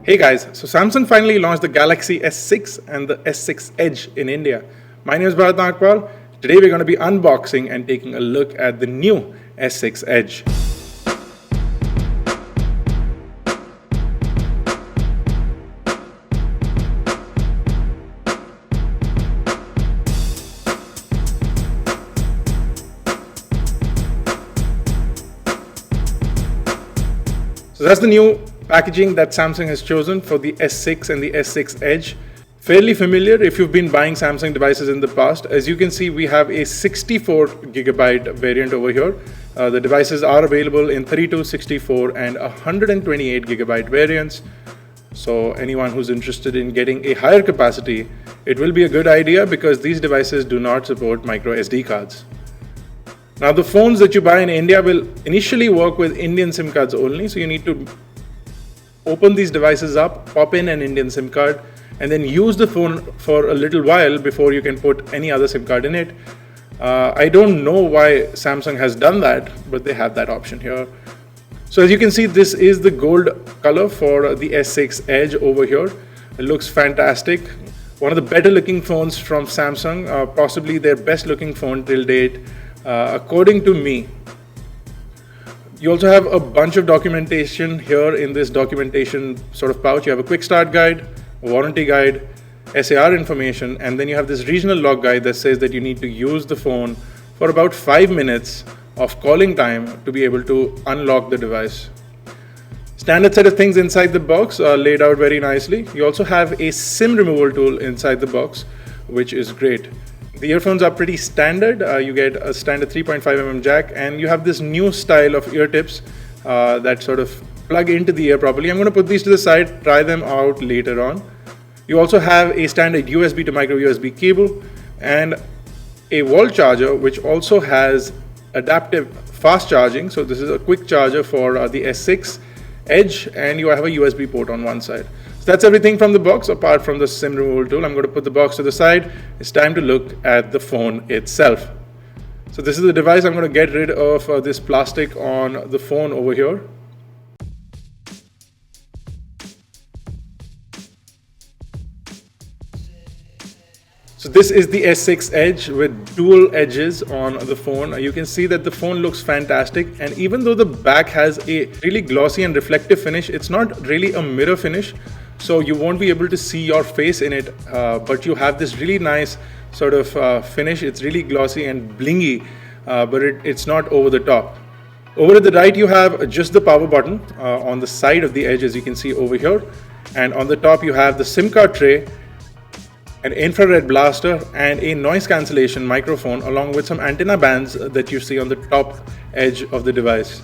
Hey guys, so Samsung finally launched the Galaxy S6 and the S6 Edge in India. My name is Bharat. Today we're going to be unboxing and taking a look at the new S6 Edge. So that's the new packaging that Samsung has chosen for the S6 and the S6 Edge. Fairly familiar if you've been buying Samsung devices in the past. As you can see, we have a 64GB variant over here. The devices are available in 32, 64 and 128GB variants. So anyone who's interested in getting a higher capacity, it will be a good idea because these devices do not support micro SD cards. Now the phones that you buy in India will initially work with Indian SIM cards only, so you need to open these devices up, pop in an Indian SIM card, and then use the phone for a little while before you can put any other SIM card in it. I don't know why Samsung has done that, but they have that option here. So as you can see, this is the gold color for the S6 Edge over here. It looks fantastic. One of the better looking phones from Samsung, possibly their best looking phone till date, according to me. You also have a bunch of documentation here in this documentation sort of pouch. You have a quick start guide, a warranty guide, SAR information, and then you have this regional log guide that says that you need to use the phone for about 5 minutes of calling time to be able to unlock the device. Standard set of things inside the box are laid out very nicely. You also have a SIM removal tool inside the box, which is great. The earphones are pretty standard. You get a standard 3.5mm jack, and you have this new style of ear tips that sort of plug into the ear properly. I'm going to put these to the side, try them out later on. You also have a standard USB to micro USB cable and a wall charger, which also has adaptive fast charging. So this is a quick charger for the S6 Edge, and you have a USB port on one side. So that's everything from the box apart from the SIM removal tool. I'm going to put the box to the side. It's time to look at the phone itself. So this is the device. I'm going to get rid of this plastic on the phone over here. So this is the S6 Edge with dual edges on the phone. You can see that the phone looks fantastic, and even though the back has a really glossy and reflective finish, it's not really a mirror finish, so you won't be able to see your face in it, but you have this really nice sort of finish. It's really glossy and blingy, but it's not over the top. Over at the right you have just the power button on the side of the Edge, as you can see over here, and on the top you have the SIM card tray, an infrared blaster, and a noise cancellation microphone, along with some antenna bands that you see on the top edge of the device.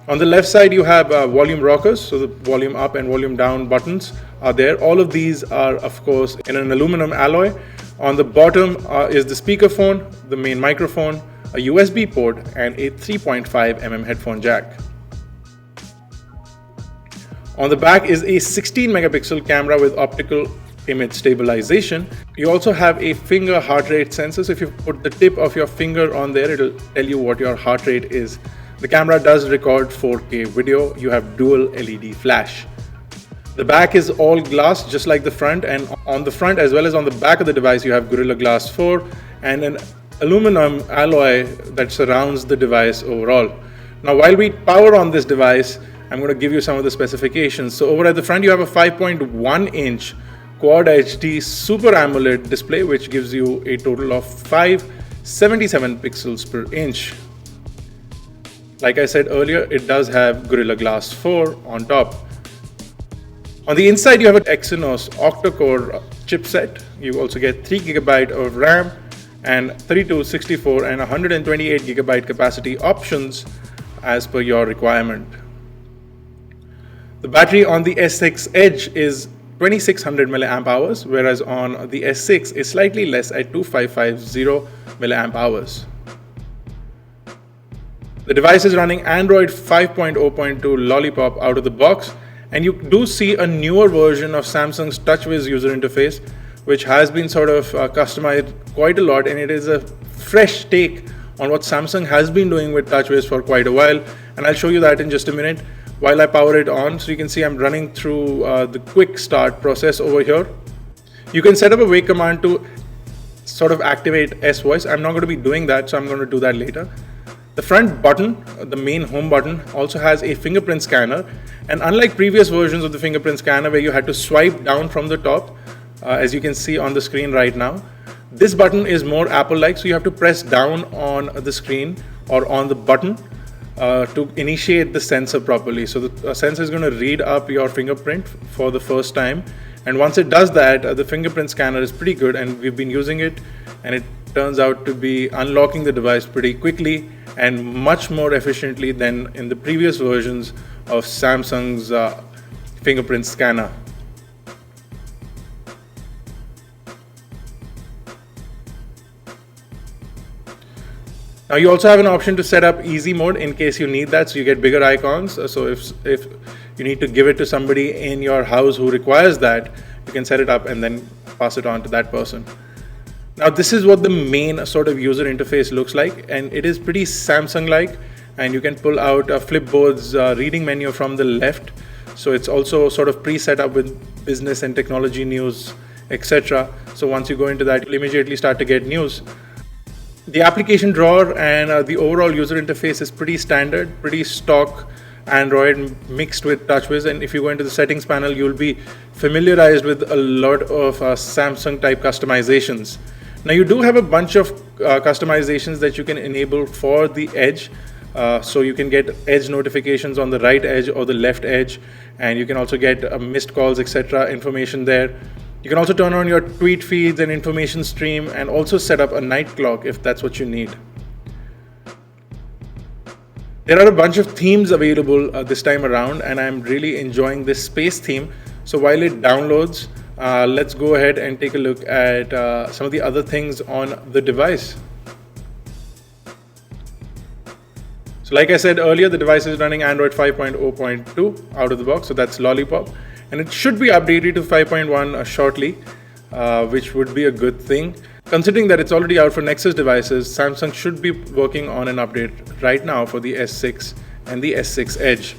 On the left side you have volume rockers, so the volume up and volume down buttons are there. All of these are of course in an aluminum alloy. On the bottom is the speakerphone, the main microphone, a USB port, and a 3.5mm headphone jack. On the back is a 16 megapixel camera with optical image stabilization. You also have a finger heart rate sensor, so if you put the tip of your finger on there, it'll tell you what your heart rate is. The camera does record 4K video. You have dual LED flash. The back is all glass, just like the front, and on the front as well as on the back of the device you have Gorilla Glass 4 and an aluminum alloy that surrounds the device overall. Now while we power on this device, I'm going to give you some of the specifications. So over at the front you have a 5.1 inch Quad HD Super AMOLED display, which gives you a total of 577 pixels per inch. Like I said earlier, it does have Gorilla Glass 4 on top. On the inside you have an Exynos octa-core chipset. You also get 3GB of RAM and 32, 64 and 128GB capacity options as per your requirement. The battery on the S6 Edge is 2600 milliamp hours, whereas on the S6 is slightly less at 2550 milliamp hours. The device is running Android 5.0.2 Lollipop out of the box, and you do see a newer version of Samsung's TouchWiz user interface, which has been sort of customized quite a lot, and it is a fresh take on what Samsung has been doing with TouchWiz for quite a while, and I'll show you that in just a minute. while I power it on. So you can see I'm running through the quick start process over here. You can set up a wake command to sort of activate S voice. I'm not going to be doing that, so I'm going to do that later. The front button, the main home button, also has a fingerprint scanner, and unlike previous versions of the fingerprint scanner where you had to swipe down from the top, as you can see on the screen right now, this button is more Apple-like, so you have to press down on the screen or on the button to initiate the sensor properly. So the sensor is going to read up your fingerprint for the first time, and once it does that, the fingerprint scanner is pretty good, and we've been using it, and it turns out to be unlocking the device pretty quickly and much more efficiently than in the previous versions of Samsung's fingerprint scanner. Now you also have an option to set up easy mode in case you need that, so you get bigger icons. So if you need to give it to somebody in your house who requires that, you can set it up and then pass it on to that person. Now this is what the main sort of user interface looks like, and it is pretty Samsung-like, and you can pull out a Flipboard's reading menu from the left. So it's also sort of pre-set up with business and technology news, etc. So once you go into that, you'll immediately start to get news. The application drawer and the overall user interface is pretty standard, pretty stock Android mixed with TouchWiz, and if you go into the settings panel, you'll be familiarized with a lot of Samsung type customizations. Now you do have a bunch of customizations that you can enable for the edge. So you can get edge notifications on the right edge or the left edge, and you can also get missed calls, etc. information there. You can also turn on your tweet feeds and information stream, and also set up a night clock if that's what you need. There are a bunch of themes available this time around, and I'm really enjoying this space theme. So while it downloads, let's go ahead and take a look at some of the other things on the device. So like I said earlier, the device is running Android 5.0.2 out of the box, so that's Lollipop. And it should be updated to 5.1 shortly, which would be a good thing. Considering that it's already out for Nexus devices, Samsung should be working on an update right now for the S6 and the S6 Edge.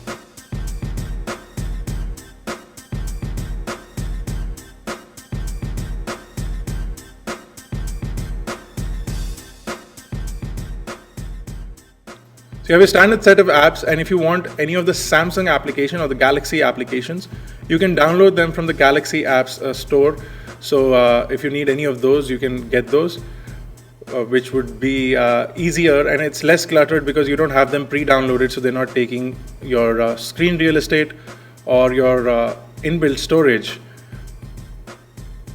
So you have a standard set of apps, and if you want any of the Samsung application or the Galaxy applications, you can download them from the Galaxy apps store. So if you need any of those, you can get those, which would be easier, and it's less cluttered because you don't have them pre-downloaded, so they're not taking your screen real estate or your inbuilt storage.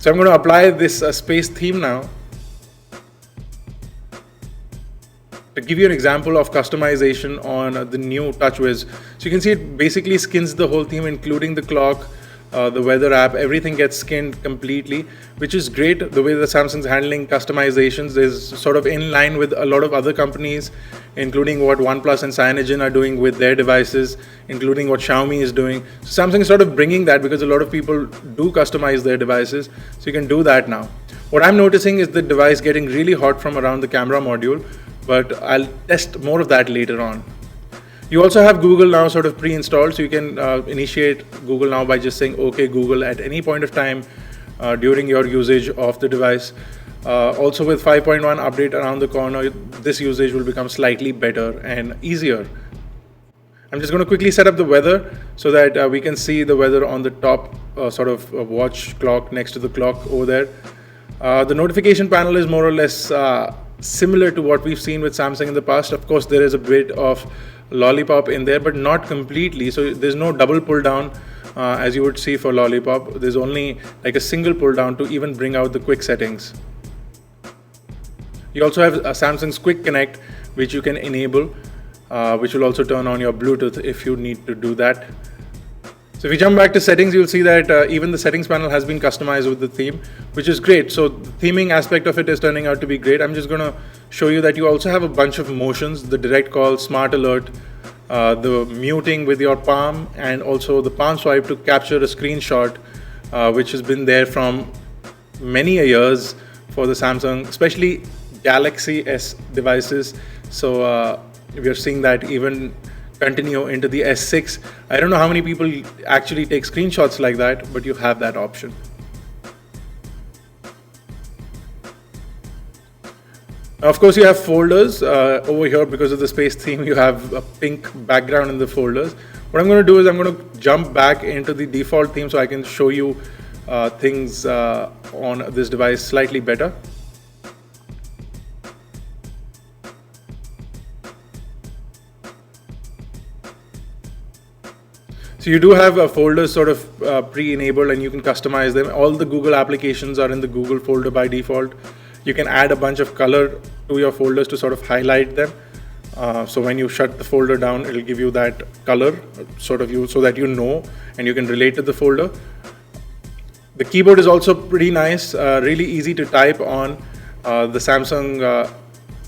So I'm going to apply this space theme now to give you an example of customization on the new TouchWiz. So you can see it basically skins the whole theme, including the clock, the weather app, everything gets skinned completely, which is great. The way that Samsung's handling customizations is sort of in line with a lot of other companies, including what OnePlus and Cyanogen are doing with their devices, including what Xiaomi is doing. So Samsung is sort of bringing that because a lot of people do customize their devices, so you can do that now. What I'm noticing is the device getting really hot from around the camera module, but I'll test more of that later on. You also have Google Now sort of pre-installed, so you can initiate Google Now by just saying OK Google at any point of time during your usage of the device. Also with 5.1 update around the corner, this usage will become slightly better and easier. I'm just going to quickly set up the weather so that we can see the weather on the top sort of watch clock next to the clock over there. The notification panel is more or less similar to what we've seen with Samsung in the past. Of course, there is a bit of Lollipop in there, but not completely. So there's no double pull down as you would see for Lollipop. There's only like a single pull down to even bring out the quick settings. You also have Samsung's Quick Connect, which you can enable, which will also turn on your Bluetooth if you need to do that. So if you jump back to settings, you'll see that even the settings panel has been customized with the theme, which is great. So the theming aspect of it is turning out to be great. I'm just going to show you that you also have a bunch of motions, the direct call, smart alert, the muting with your palm, and also the palm swipe to capture a screenshot, which has been there from many years for the Samsung, especially Galaxy S devices. So we are seeing that even continue into the S6. I don't know how many people actually take screenshots like that, but you have that option. Of course, you have folders over here. Because of the space theme, you have a pink background in the folders. What I'm going to do is I'm going to jump back into the default theme so I can show you things on this device slightly better. So you do have a folder sort of pre-enabled, and you can customize them. All the Google applications are in the Google folder by default. You can add a bunch of color to your folders to sort of highlight them. So when you shut the folder down, it'll give you that color so that you know and you can relate to the folder. The keyboard is also pretty nice, really easy to type on. The Samsung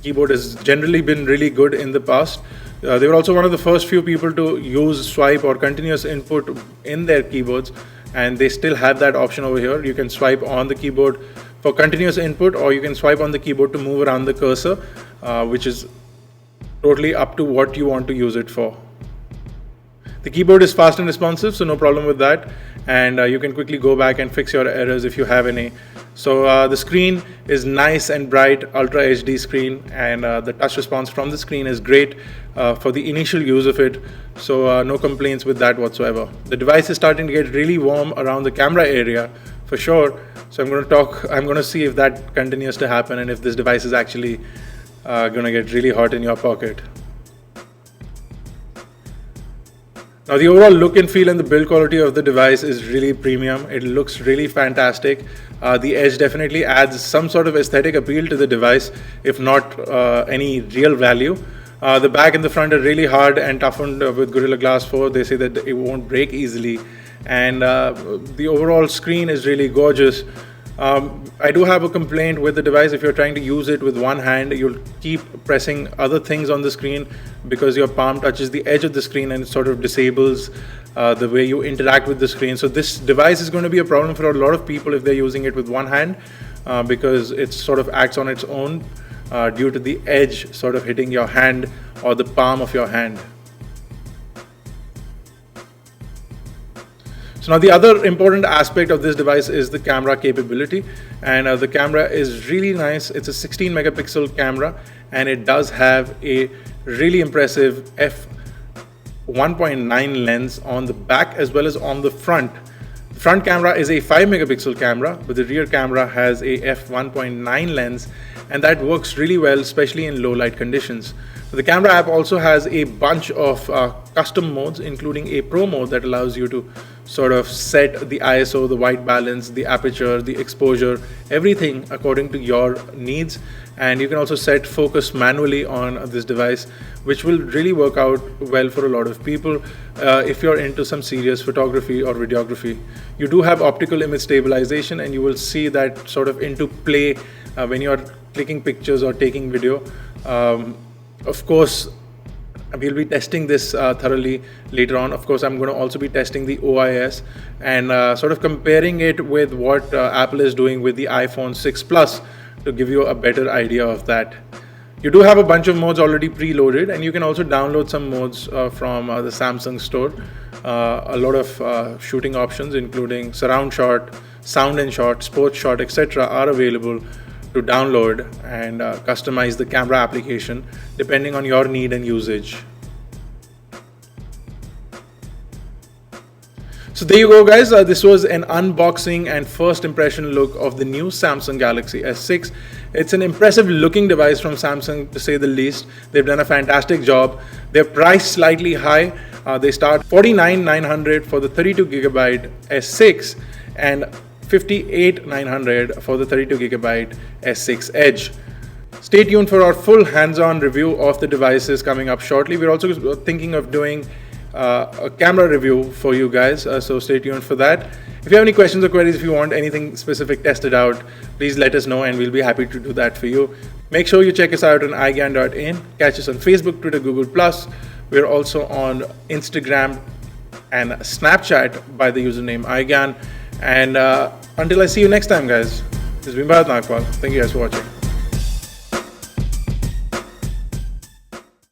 keyboard has generally been really good in the past. They were also one of the first few people to use swipe or continuous input in their keyboards, and they still have that option over here. You can swipe on the keyboard for continuous input, or you can swipe on the keyboard to move around the cursor, which is totally up to what you want to use it for. The keyboard is fast and responsive, so no problem with that, and you can quickly go back and fix your errors if you have any. So the screen is nice and bright, Ultra HD screen, and the touch response from the screen is great for the initial use of it, so no complaints with that whatsoever. The device is starting to get really warm around the camera area for sure, so I'm going to see if that continues to happen and if this device is actually going to get really hot in your pocket. Now, the overall look and feel and the build quality of the device is really premium. It looks really fantastic. The Edge definitely adds some sort of aesthetic appeal to the device, if not any real value. The back and the front are really hard and toughened with Gorilla Glass 4. They say that it won't break easily. And the overall screen is really gorgeous. I do have a complaint with the device. If you're trying to use it with one hand, you'll keep pressing other things on the screen because your palm touches the edge of the screen and it sort of disables the way you interact with the screen. So this device is going to be a problem for a lot of people if they're using it with one hand because it sort of acts on its own due to the edge sort of hitting your hand or the palm of your hand. So now the other important aspect of this device is the camera capability, and the camera is really nice. It's a 16 megapixel camera, and it does have a really impressive f1.9 lens on the back as well as on the front. The front camera is a 5 megapixel camera, but the rear camera has a f1.9 lens, and that works really well, especially in low light conditions. The camera app also has a bunch of custom modes, including a pro mode that allows you to sort of set the ISO, the white balance, the aperture, the exposure, everything according to your needs. And you can also set focus manually on this device, which will really work out well for a lot of people if you're into some serious photography or videography. You do have optical image stabilization, and you will see that sort of into play when you're clicking pictures or taking video. Of course, we'll be testing this thoroughly later on. Of course, I'm going to also be testing the OIS and sort of comparing it with what Apple is doing with the iPhone 6 Plus to give you a better idea of that. You do have a bunch of modes already preloaded, and you can also download some modes from the Samsung store. A lot of shooting options, including surround shot, sound and shot, sports shot, etc. are available to download and customize the camera application depending on your need and usage. So there you go, guys. This was an unboxing and first impression look of the new Samsung Galaxy S6. It's an impressive looking device from Samsung, to say the least. They've done a fantastic job. They're priced slightly high. They start $49,900 for the 32GB S6 and $58,900 for the 32GB S6 Edge. Stay tuned for our full hands-on review of the devices coming up shortly. We're also thinking of doing a camera review for you guys, so stay tuned for that. If you have any questions or queries, if you want anything specific tested out, please let us know and we'll be happy to do that for you. Make sure you check us out on iGyaan.in. Catch us on Facebook, Twitter, Google+. We're also on Instagram and Snapchat by the username iGyaan. And until I see you next time, guys, this has been Bharat. Thank you guys for watching.